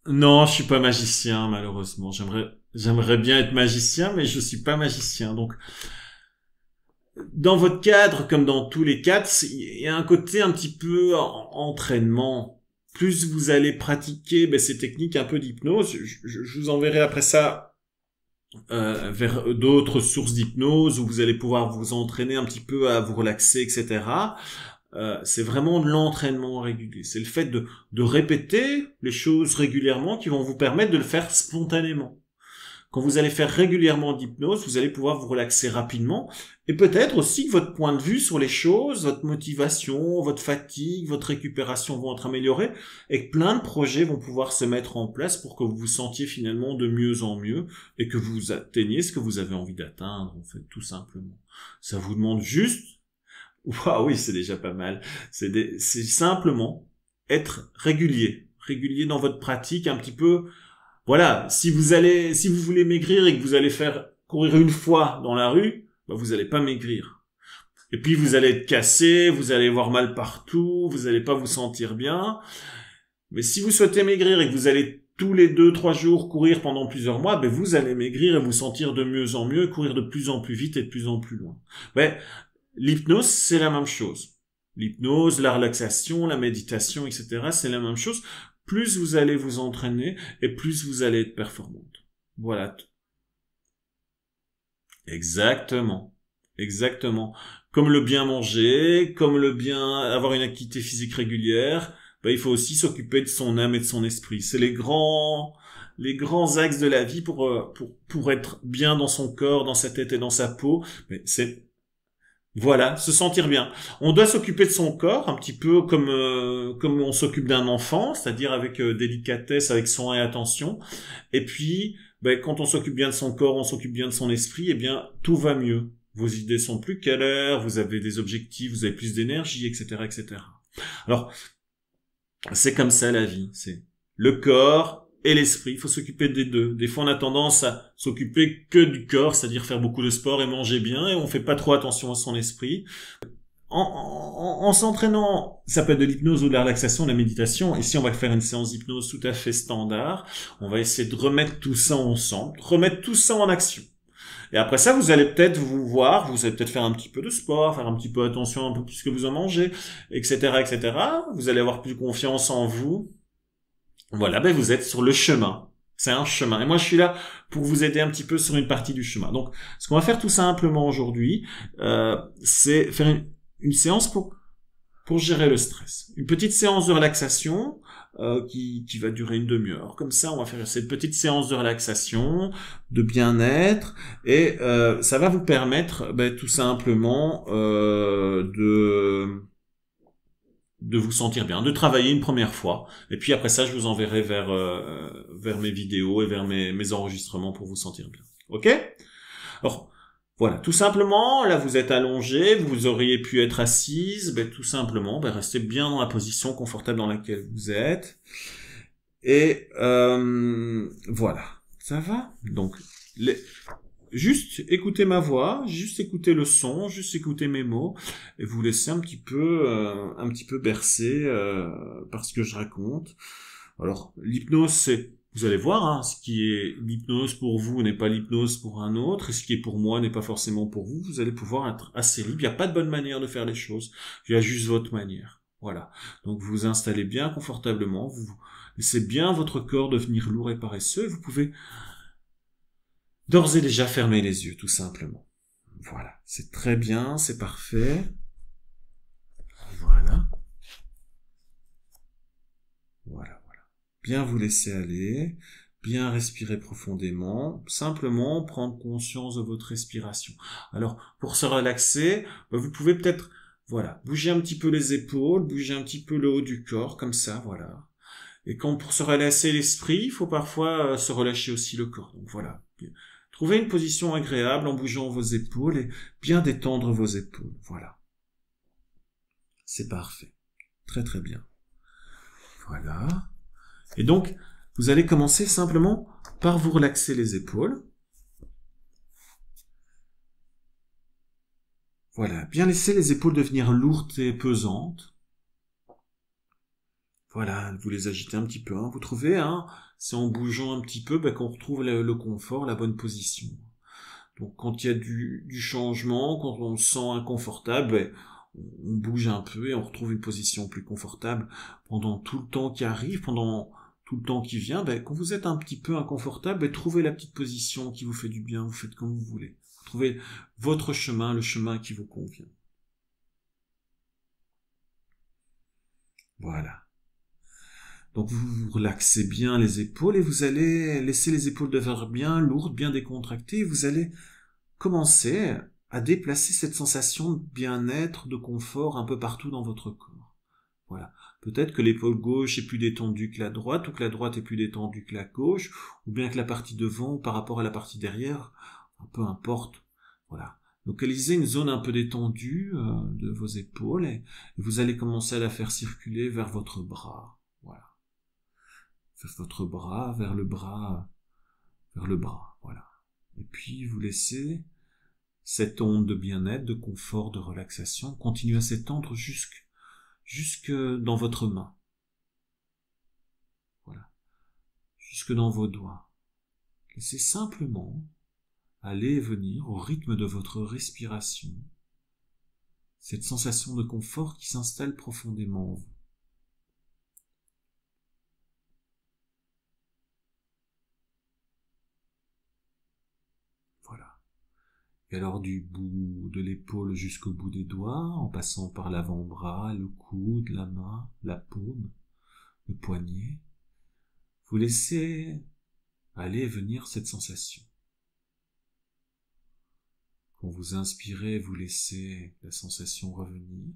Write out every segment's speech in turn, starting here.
Non, je suis pas magicien, malheureusement. J'aimerais bien être magicien, mais je suis pas magicien. Donc, dans votre cadre, comme dans tous les cadres, il y a un côté un petit peu entraînement. Plus vous allez pratiquer ces techniques un peu d'hypnose, je vous enverrai après ça vers d'autres sources d'hypnose où vous allez pouvoir vous entraîner un petit peu à vous relaxer, etc. C'est vraiment de l'entraînement régulier. C'est le fait de répéter les choses régulièrement qui vont vous permettre de le faire spontanément. Quand vous allez faire régulièrement d'hypnose, vous allez pouvoir vous relaxer rapidement et peut-être aussi que votre point de vue sur les choses, votre motivation, votre fatigue, votre récupération vont être améliorés et que plein de projets vont pouvoir se mettre en place pour que vous vous sentiez finalement de mieux en mieux et que vous atteigniez ce que vous avez envie d'atteindre, en fait, tout simplement. Ça vous demande juste, waouh, oui, c'est déjà pas mal. C'est simplement être régulier, régulier dans votre pratique, un petit peu voilà, si vous voulez maigrir et que vous allez faire courir une fois dans la rue, vous allez pas maigrir. Et puis vous allez être cassé, vous allez avoir mal partout, vous allez pas vous sentir bien. Mais si vous souhaitez maigrir et que vous allez tous les 2, 3 jours courir pendant plusieurs mois, vous allez maigrir et vous sentir de mieux en mieux, courir de plus en plus vite et de plus en plus loin. Ouais, l'hypnose, c'est la même chose. L'hypnose, la relaxation, la méditation, etc., c'est la même chose. Plus vous allez vous entraîner et plus vous allez être performante. Voilà. Exactement. Exactement. Comme le bien manger, comme le bien avoir une activité physique régulière, il faut aussi s'occuper de son âme et de son esprit. C'est les grands axes de la vie pour être bien dans son corps, dans sa tête et dans sa peau. Mais c'est voilà, se sentir bien. On doit s'occuper de son corps un petit peu comme on s'occupe d'un enfant, c'est-à-dire avec délicatesse, avec soin et attention. Et puis, quand on s'occupe bien de son corps, on s'occupe bien de son esprit, eh bien, tout va mieux. Vos idées sont plus claires, vous avez des objectifs, vous avez plus d'énergie, etc., etc. Alors, c'est comme ça la vie. C'est le corps et l'esprit. Il faut s'occuper des deux. Des fois, on a tendance à s'occuper que du corps, c'est-à-dire faire beaucoup de sport et manger bien, et on fait pas trop attention à son esprit. En s'entraînant, ça peut être de l'hypnose ou de la relaxation, de la méditation. Ici, on va faire une séance d'hypnose tout à fait standard. On va essayer de remettre tout ça ensemble, remettre tout ça en action. Et après ça, vous allez peut-être vous voir, vous allez peut-être faire un petit peu de sport, faire un petit peu attention un peu plus que vous en mangez, etc., etc. Vous allez avoir plus confiance en vous. Voilà, vous êtes sur le chemin. C'est un chemin. Et moi, je suis là pour vous aider un petit peu sur une partie du chemin. Donc, ce qu'on va faire tout simplement aujourd'hui, c'est faire une séance pour gérer le stress. Une petite séance de relaxation qui va durer une demi-heure. Comme ça, on va faire cette petite séance de relaxation, de bien-être, et ça va vous permettre tout simplement de vous sentir bien, de travailler une première fois. Et puis après ça, je vous enverrai vers mes vidéos et vers mes enregistrements pour vous sentir bien. Ok? Alors, voilà, tout simplement, là vous êtes allongé, vous auriez pu être assise, tout simplement, restez bien dans la position confortable dans laquelle vous êtes. Et voilà, ça va? Donc, juste écoutez ma voix, juste écoutez le son, juste écoutez mes mots, et vous laissez un petit peu bercer par ce que je raconte. Alors, l'hypnose, vous allez voir, hein, ce qui est l'hypnose pour vous n'est pas l'hypnose pour un autre, et ce qui est pour moi n'est pas forcément pour vous. Vous allez pouvoir être assez libre. Il n'y a pas de bonne manière de faire les choses. Il y a juste votre manière. Voilà. Donc, vous vous installez bien confortablement. Vous laissez bien votre corps devenir lourd et paresseux. Et vous pouvez d'ores et déjà fermer les yeux, tout simplement. Voilà. C'est très bien. C'est parfait. Voilà. Voilà. Bien vous laisser aller, bien respirer profondément, simplement prendre conscience de votre respiration. Alors, pour se relaxer, vous pouvez peut-être, voilà, bouger un petit peu les épaules, bouger un petit peu le haut du corps, comme ça, voilà. Et quand pour se relâcher l'esprit, il faut parfois se relâcher aussi le corps. Donc voilà. Trouvez une position agréable en bougeant vos épaules et bien détendre vos épaules. Voilà. C'est parfait. Très très bien. Voilà. Et donc, vous allez commencer simplement par vous relaxer les épaules. Voilà, bien laisser les épaules devenir lourdes et pesantes. Voilà, vous les agitez un petit peu, hein. Vous trouvez, hein, c'est en bougeant un petit peu qu'on retrouve le confort, la bonne position. Donc quand il y a du changement, quand on se sent inconfortable, on bouge un peu et on retrouve une position plus confortable pendant tout le temps qui arrive, pendant tout le temps qui vient. Quand vous êtes un petit peu inconfortable, trouvez la petite position qui vous fait du bien, vous faites comme vous voulez. Trouvez votre chemin, le chemin qui vous convient. Voilà. Donc vous relaxez bien les épaules et vous allez laisser les épaules devenir bien lourdes, bien décontractées. Et vous allez commencer à déplacer cette sensation de bien-être, de confort un peu partout dans votre corps. Voilà. Peut-être que l'épaule gauche est plus détendue que la droite, ou que la droite est plus détendue que la gauche, ou bien que la partie devant par rapport à la partie derrière, peu importe. Voilà. Localisez une zone un peu détendue de vos épaules et vous allez commencer à la faire circuler vers votre bras. Voilà. Vers votre bras, vers le bras, vers le bras. Voilà. Et puis vous laissez cette onde de bien-être, de confort, de relaxation continue à s'étendre jusque dans votre main. Voilà. Jusque dans vos doigts. Laissez simplement aller et venir au rythme de votre respiration. Cette sensation de confort qui s'installe profondément en vous. Voilà. Et alors du bout de l'épaule jusqu'au bout des doigts, en passant par l'avant-bras, le coude, la main, la paume, le poignet, vous laissez aller et venir cette sensation. Quand vous inspirez, vous laissez la sensation revenir.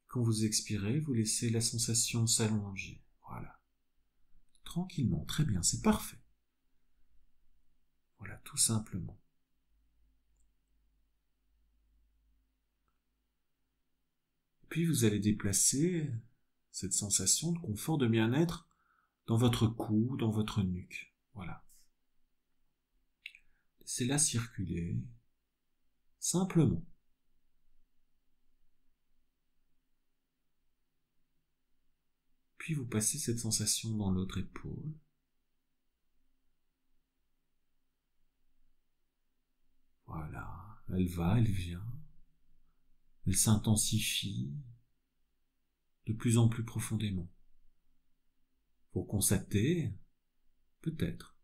Quand vous expirez, vous laissez la sensation s'allonger. Voilà. Tranquillement, très bien, c'est parfait. Voilà, tout simplement. Puis vous allez déplacer cette sensation de confort, de bien-être dans votre cou, dans votre nuque. Voilà. Laissez-la circuler, simplement. Puis vous passez cette sensation dans l'autre épaule. Voilà, elle va, elle vient. Elle s'intensifie de plus en plus profondément. Pour constater, peut-être,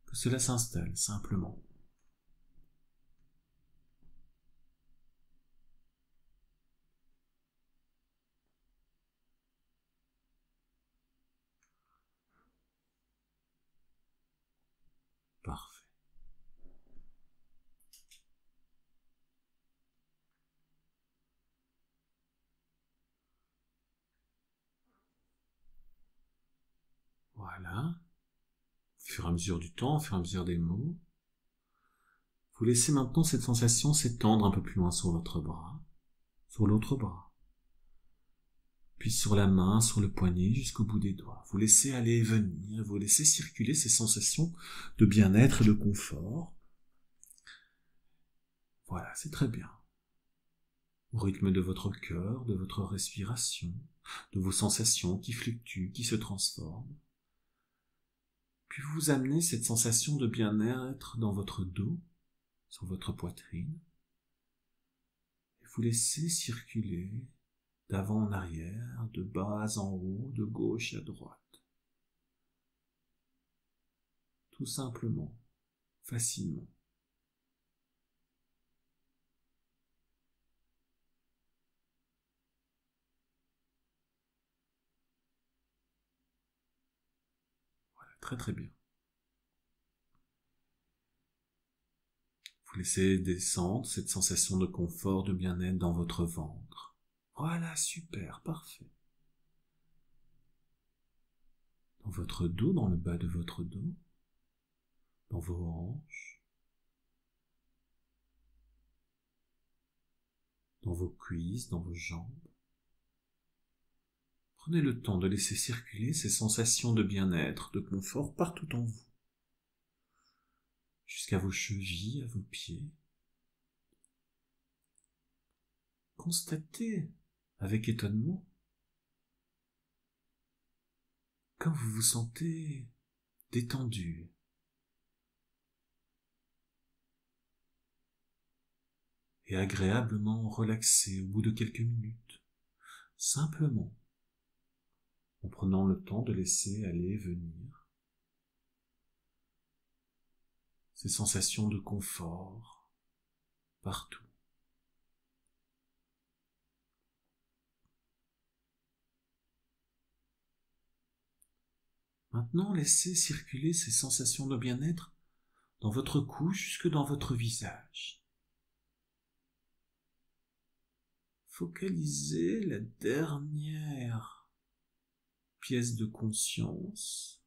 que cela s'installe simplement. Parfait. Voilà. Au fur et à mesure du temps, au fur et à mesure des mots, vous laissez maintenant cette sensation s'étendre un peu plus loin sur votre bras, sur l'autre bras, puis sur la main, sur le poignet, jusqu'au bout des doigts. Vous laissez aller et venir, vous laissez circuler ces sensations de bien-être et de confort. Voilà, c'est très bien. Au rythme de votre cœur, de votre respiration, de vos sensations qui fluctuent, qui se transforment. Puis vous amenez cette sensation de bien-être dans votre dos, sur votre poitrine, et vous laissez circuler d'avant en arrière, de bas en haut, de gauche à droite. Tout simplement, facilement. Voilà, très très bien. Vous laissez descendre cette sensation de confort, de bien-être dans votre ventre. Voilà, super, parfait. Dans votre dos, dans le bas de votre dos, dans vos hanches, dans vos cuisses, dans vos jambes. Prenez le temps de laisser circuler ces sensations de bien-être, de confort partout en vous, jusqu'à vos chevilles, à vos pieds. constatez avec étonnement comme vous vous sentez détendu, et agréablement relaxé au bout de quelques minutes, simplement en prenant le temps de laisser aller et venir ces sensations de confort partout. Maintenant, laissez circuler ces sensations de bien-être dans votre cou jusque dans votre visage. Focalisez la dernière pièce de conscience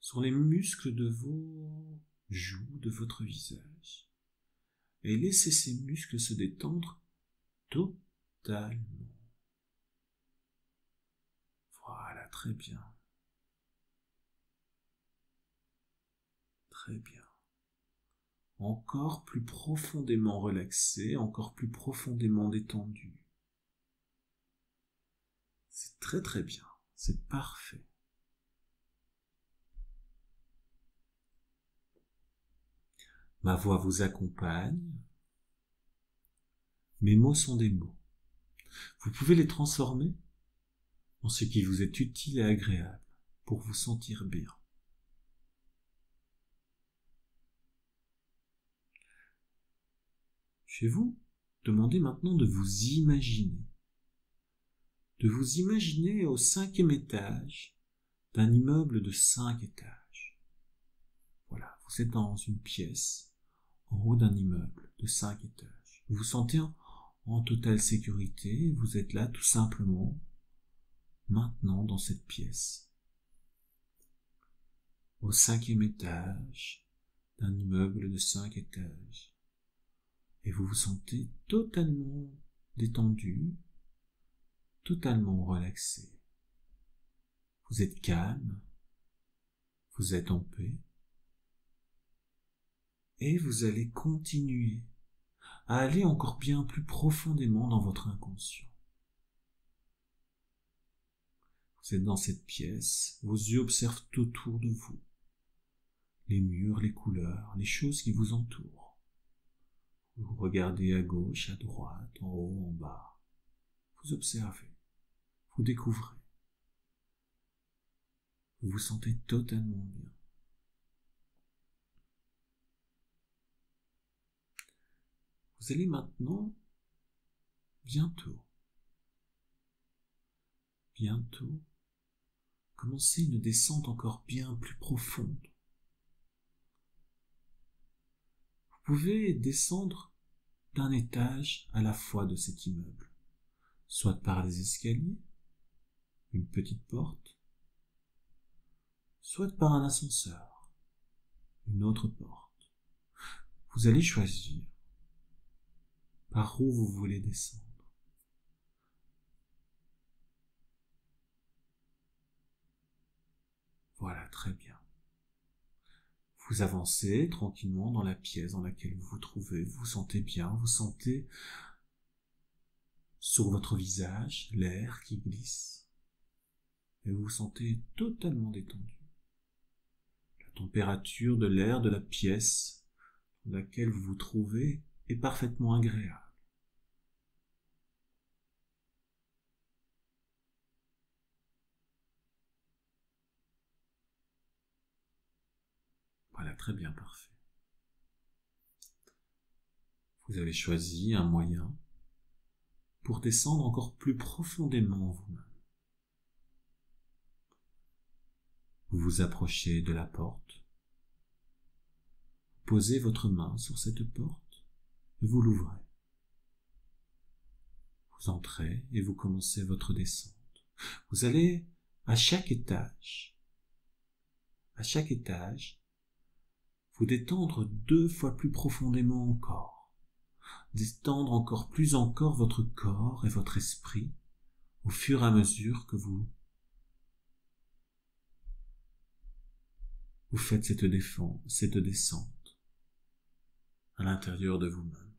sur les muscles de vos joues, de votre visage. Et laissez ces muscles se détendre totalement. Voilà, très bien. Très bien. Encore plus profondément relaxé, encore plus profondément détendu. C'est très très bien, c'est parfait. Ma voix vous accompagne. Mes mots sont des mots. Vous pouvez les transformer en ce qui vous est utile et agréable pour vous sentir bien. Je vais vous demander maintenant de vous imaginer. De vous imaginer au 5e étage d'un immeuble de 5 étages. Voilà, vous êtes dans une pièce en haut d'un immeuble de 5 étages. Vous vous sentez en totale sécurité, vous êtes là tout simplement, maintenant dans cette pièce. Au 5e étage d'un immeuble de 5 étages. Et vous vous sentez totalement détendu, totalement relaxé. Vous êtes calme, vous êtes en paix, et vous allez continuer à aller encore bien plus profondément dans votre inconscient. Vous êtes dans cette pièce, vos yeux observent autour de vous, les murs, les couleurs, les choses qui vous entourent. Vous regardez à gauche, à droite, en haut, en bas. Vous observez, vous découvrez. Vous vous sentez totalement bien. Vous allez maintenant, bientôt, commencer une descente encore bien plus profonde. Vous pouvez descendre d'un étage à la fois de cet immeuble, soit par les escaliers, une petite porte, soit par un ascenseur, une autre porte. Vous allez choisir par où vous voulez descendre. Voilà, très bien. Vous avancez tranquillement dans la pièce dans laquelle vous vous trouvez, vous vous sentez bien, vous sentez sur votre visage l'air qui glisse, et vous vous sentez totalement détendu. La température de l'air de la pièce dans laquelle vous vous trouvez est parfaitement agréable. Voilà, très bien, parfait. Vous avez choisi un moyen pour descendre encore plus profondément en vous-même. Vous vous approchez de la porte, posez votre main sur cette porte et vous l'ouvrez. Vous entrez et vous commencez votre descente. Vous allez à chaque étage, vous détendre 2 fois plus profondément encore, détendre encore plus encore votre corps et votre esprit au fur et à mesure que vous faites cette descente à l'intérieur de vous-même.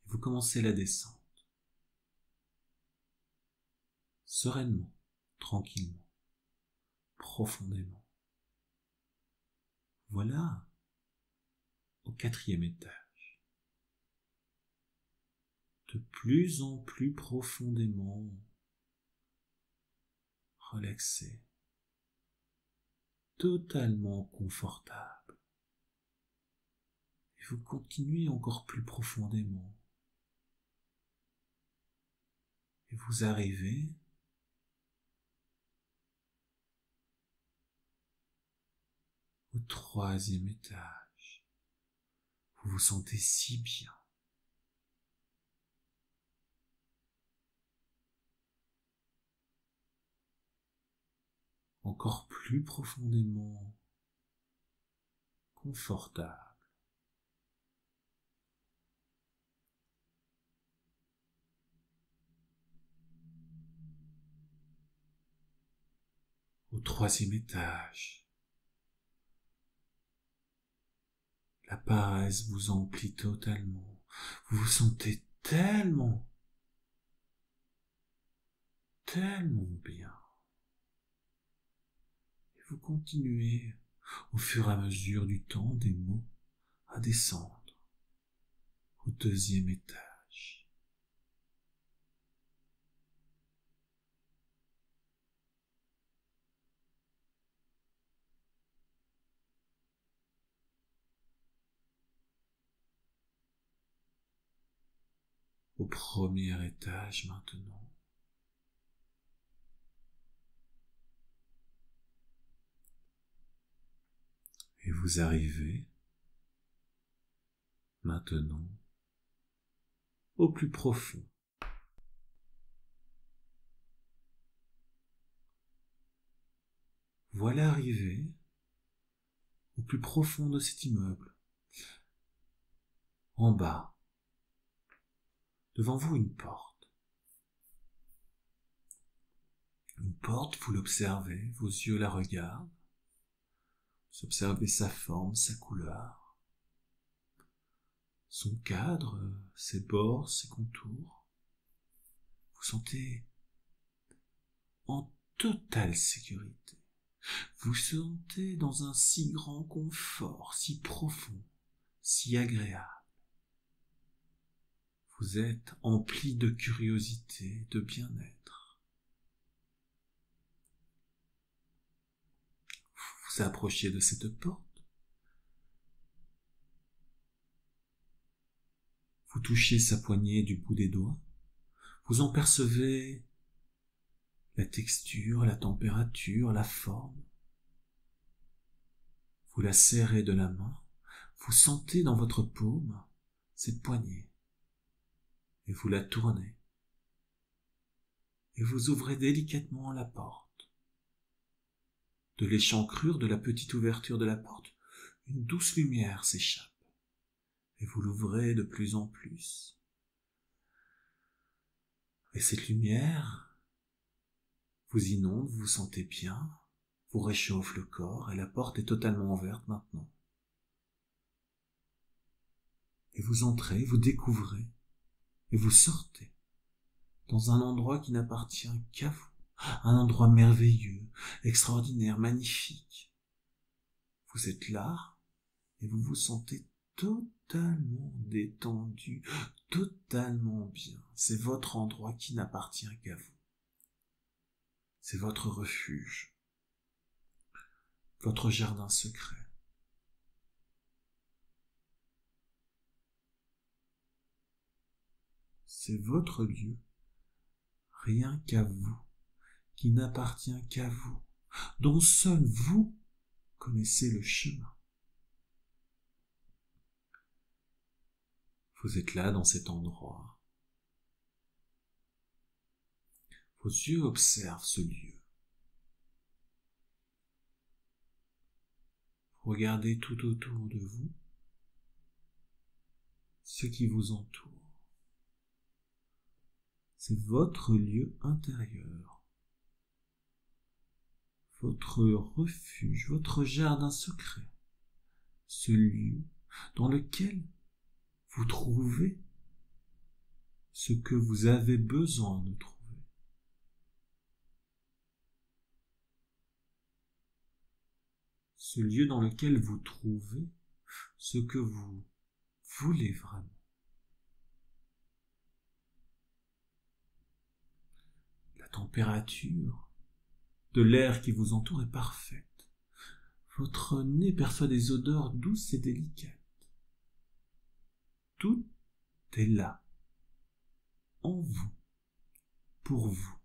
Vous commencez la descente. Sereinement, tranquillement, profondément. Voilà au 4e étage. De plus en plus profondément relaxé, totalement confortable. Et vous continuez encore plus profondément. Et vous arrivez au 3e étage. Vous vous sentez si bien. Encore plus profondément confortable. Au 3e étage, la paresse vous emplit totalement. Vous vous sentez tellement bien. Et vous continuez, au fur et à mesure du temps des mots, à descendre au 2e étage. Au 1er étage maintenant. Et vous arrivez maintenant au plus profond. Voilà arrivé au plus profond de cet immeuble. En bas, devant vous une porte. Une porte, vous l'observez, vos yeux la regardent. Vous observez sa forme, sa couleur, son cadre, ses bords, ses contours. Vous sentez en totale sécurité. Vous sentez dans un si grand confort, si profond, si agréable. Vous êtes empli de curiosité, de bien-être. Vous vous approchez de cette porte. Vous touchez sa poignée du bout des doigts. Vous en percevez la texture, la température, la forme. Vous la serrez de la main. Vous sentez dans votre paume cette poignée. Et vous la tournez. Et vous ouvrez délicatement la porte. De l'échancrure de la petite ouverture de la porte, une douce lumière s'échappe. Et vous l'ouvrez de plus en plus. Et cette lumière vous inonde, vous vous sentez bien, vous réchauffe le corps, et la porte est totalement ouverte maintenant. Et vous entrez, vous découvrez, et vous sortez dans un endroit qui n'appartient qu'à vous. Un endroit merveilleux, extraordinaire, magnifique. Vous êtes là, et vous vous sentez totalement détendu, totalement bien. C'est votre endroit qui n'appartient qu'à vous. C'est votre refuge, votre jardin secret. C'est votre lieu, rien qu'à vous, qui n'appartient qu'à vous, dont seul vous connaissez le chemin. Vous êtes là dans cet endroit. Vos yeux observent ce lieu. Vous regardez tout autour de vous, ce qui vous entoure. C'est votre lieu intérieur, votre refuge, votre jardin secret, ce lieu dans lequel vous trouvez ce que vous avez besoin de trouver. Ce lieu dans lequel vous trouvez ce que vous voulez vraiment. La température de l'air qui vous entoure est parfaite. Votre nez perçoit des odeurs douces et délicates. Tout est là, en vous, pour vous.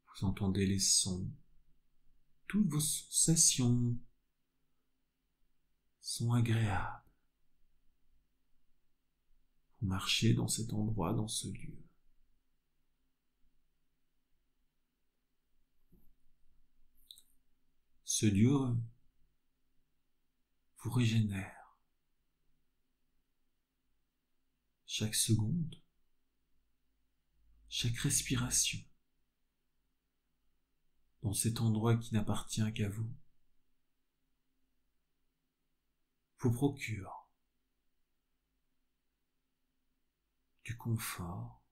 Vous entendez les sons, toutes vos sensations sont agréables. Vous marchez dans cet endroit, dans ce lieu. Ce lieu vous régénère. Chaque seconde, chaque respiration, dans cet endroit qui n'appartient qu'à vous, vous procure du confort,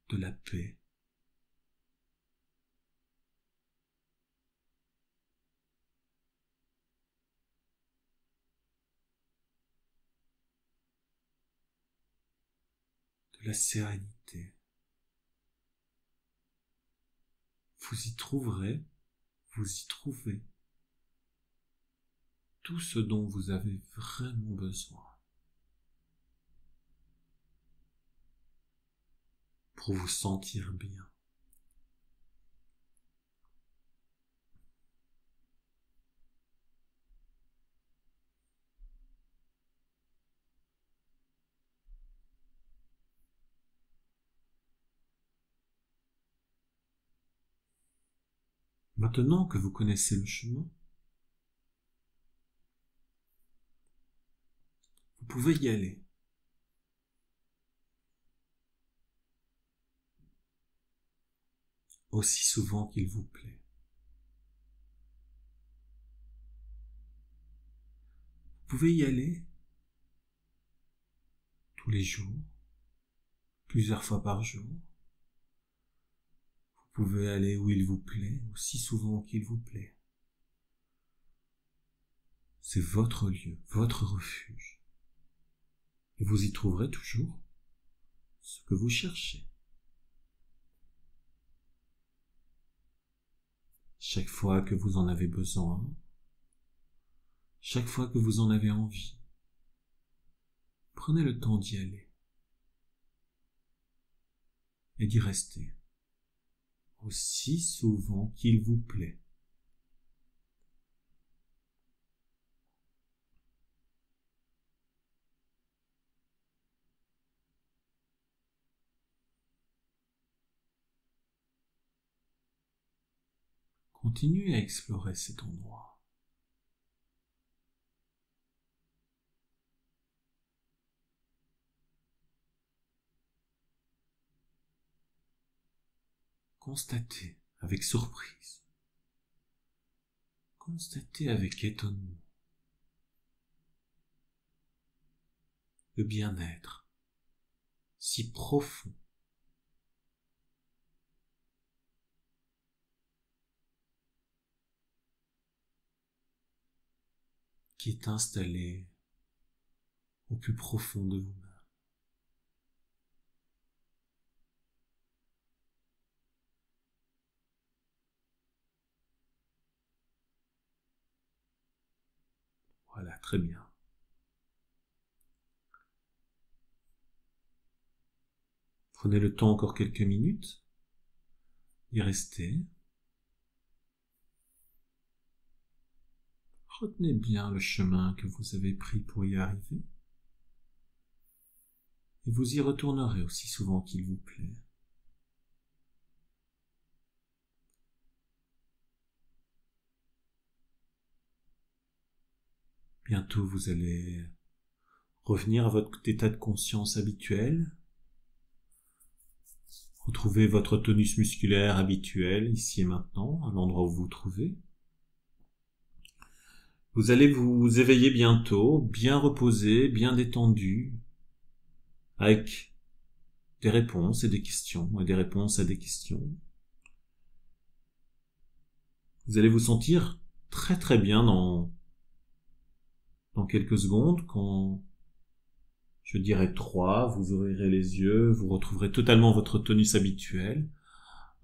de la paix, de la sérénité. Vous y trouverez, vous y trouvez tout ce dont vous avez vraiment besoin pour vous sentir bien. Maintenant que vous connaissez le chemin, vous pouvez y aller. Aussi souvent qu'il vous plaît. Vous pouvez y aller tous les jours, plusieurs fois par jour. Vous pouvez aller où il vous plaît, aussi souvent qu'il vous plaît. C'est votre lieu, votre refuge. Et vous y trouverez toujours ce que vous cherchez. Chaque fois que vous en avez besoin, chaque fois que vous en avez envie, prenez le temps d'y aller et d'y rester aussi souvent qu'il vous plaît. Continuez à explorer cet endroit. Constatez avec surprise. Constatez avec étonnement le bien-être si profond qui est installé au plus profond de vous-même. Voilà, très bien. Prenez le temps encore quelques minutes d'y rester. Retenez bien le chemin que vous avez pris pour y arriver. Et vous y retournerez aussi souvent qu'il vous plaît. Bientôt vous allez revenir à votre état de conscience habituel, retrouver votre tonus musculaire habituel ici et maintenant, à l'endroit où vous vous trouvez. Vous allez vous éveiller bientôt, bien reposé, bien détendu, avec des réponses et des questions, et des réponses à des questions. Vous allez vous sentir très très bien dans quelques secondes, quand je dirai 3, vous ouvrirez les yeux, vous retrouverez totalement votre tonus habituel.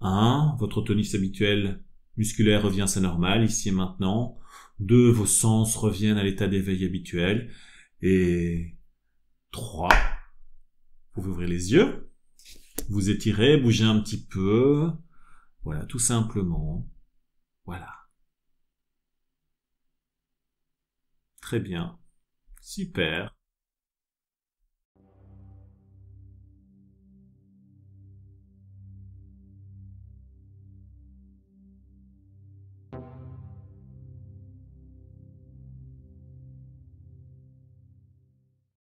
1, votre tonus habituel musculaire revient à sa normale, ici et maintenant. 2, vos sens reviennent à l'état d'éveil habituel. Et 3, vous pouvez ouvrir les yeux, vous étirez, bougez un petit peu. Voilà, tout simplement. Voilà. Très bien. Super.